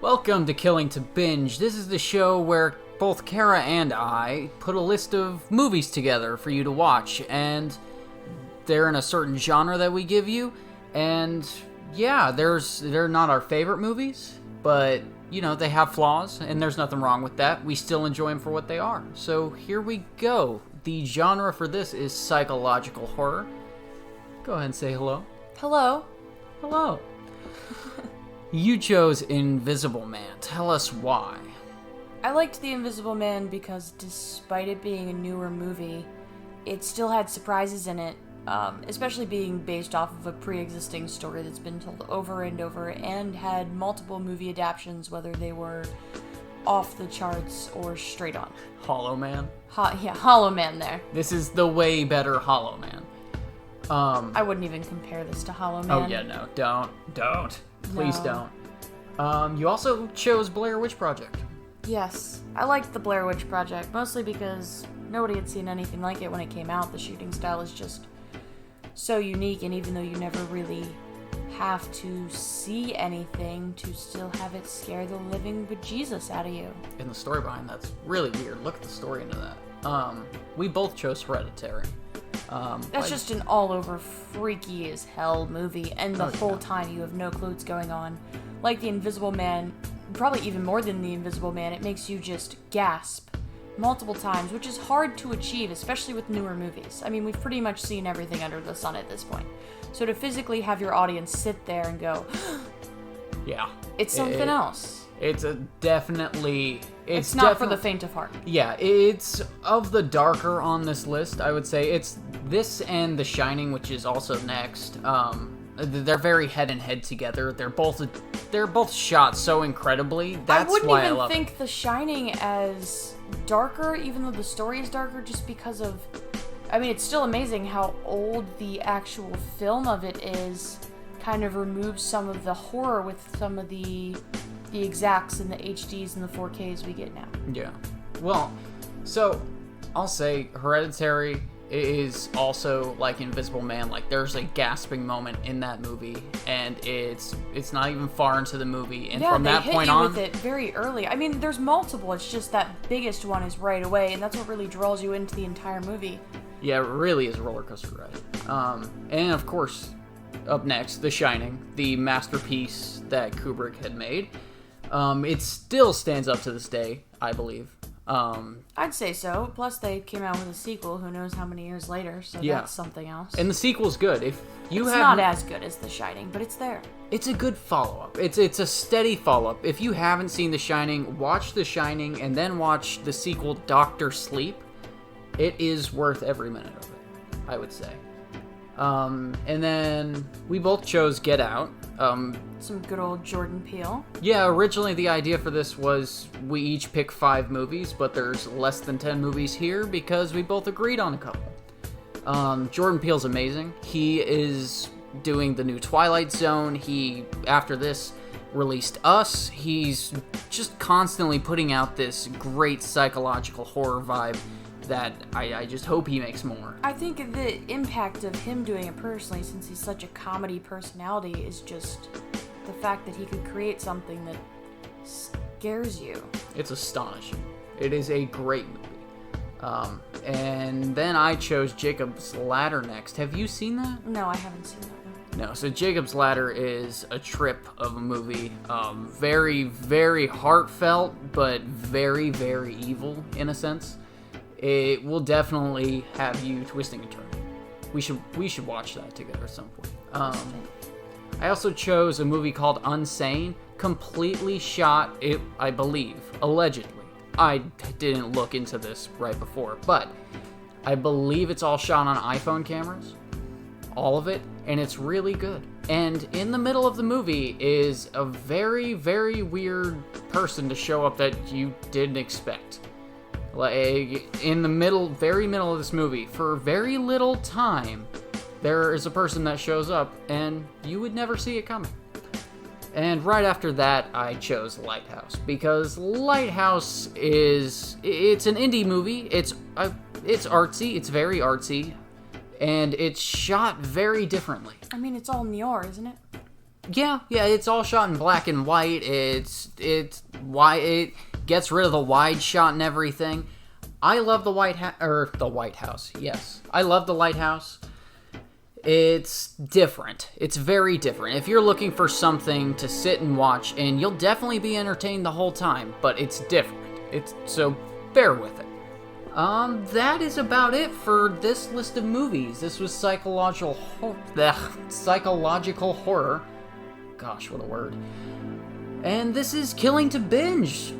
Welcome to Killing To Binge. This is the show where both Kara and I put a list of movies together for you to watch, and they're in a certain genre that we give you, and yeah, they're not our favorite movies, but, you know, they have flaws, and there's nothing wrong with that. We still enjoy them for what they are. So here we go. The genre for this is psychological horror. Go ahead and say hello. Hello. Hello. You chose Invisible Man. Tell us why. I liked The Invisible Man because despite it being a newer movie, it still had surprises in it, especially being based off of a pre-existing story that's been told over and over and had multiple movie adaptations, whether they were off the charts or straight on. Hollow Man? Hollow Man there. This is the way better Hollow Man. I wouldn't even compare this to Hollow Man. Oh yeah, no, don't. Please don't. You also chose Blair Witch Project. Yes, I liked the Blair Witch Project, mostly because nobody had seen anything like it when it came out. The shooting style is just so unique, and even though you never really have to see anything to still have it scare the living bejesus out of you. And the story behind that's really weird. Look at the story into that. We both chose Hereditary. That's just an all-over freaky as hell movie, and the whole time you have no clue what's going on. Like The Invisible Man, probably even more than The Invisible Man, it makes you just gasp multiple times, which is hard to achieve, especially with newer movies. I mean, we've pretty much seen everything under the sun at this point. So to physically have your audience sit there and go, yeah, it's something else. It's definitely... It's not for the faint of heart. Yeah, it's of the darker on this list, I would say. It's this and The Shining, which is also next. They're very head together. They're both shot so incredibly. That's why I love it. I wouldn't even think The Shining as darker, even though the story is darker, just because of... I mean, it's still amazing how old the actual film of it is. Kind of removes some of the horror with some of the exacts and the HDs and the 4Ks we get now. Yeah. Well, so I'll say Hereditary is also like Invisible Man. Like, there's a gasping moment in that movie, and it's not even far into the movie, and from that point on, with it very early. I mean, there's multiple. It's just that biggest one is right away, and that's what really draws you into the entire movie. Yeah, it really is a roller coaster ride. And of course, up next, The Shining, the masterpiece that Kubrick had made. It still stands up to this day, I believe. I'd say so. Plus, they came out with a sequel. Who knows how many years later? So that's something else. And the sequel's good. If you it's not as good as The Shining, but it's there. It's a good follow-up. It's a steady follow-up. If you haven't seen The Shining, watch The Shining and then watch the sequel, Doctor Sleep. It is worth every minute of it, I would say. And then we both chose Get Out. Some good old Jordan Peele. Yeah, originally the idea for this was we each pick 5 movies, but there's less than 10 movies here because we both agreed on a couple. Jordan Peele's amazing. He is doing the new Twilight Zone. He, after this, released Us. He's just constantly putting out this great psychological horror vibe that I just hope he makes more. I think the impact of him doing it personally, since he's such a comedy personality, is just the fact that he could create something that scares you. It's astonishing. It is a great movie. And then I chose Jacob's Ladder next. Have you seen that? No, I haven't seen that one. No, so Jacob's Ladder is a trip of a movie. Very, very heartfelt, but very, very evil in a sense. It will definitely have you twisting and turning. We should watch that together at some point. I also chose a movie called Unsane, completely shot, I believe, allegedly. I didn't look into this right before, but I believe it's all shot on iPhone cameras. All of it, and it's really good. And in the middle of the movie is a very, very weird person to show up that you didn't expect. Like, in the very middle of this movie, for very little time, there is a person that shows up, and you would never see it coming. And right after that, I chose Lighthouse, because Lighthouse it's an indie movie. It's artsy, it's very artsy, and it's shot very differently. I mean, it's all noir, isn't it? Yeah, it's all shot in black and white. It's why it gets rid of the wide shot and everything. I love the the White House. Yes, I love the Lighthouse. It's different. It's very different. If you're looking for something to sit and watch, and you'll definitely be entertained the whole time, but it's different. So bear with it. That is about it for this list of movies. This was psychological horror. Gosh, what a word. And this is Killing to Binge.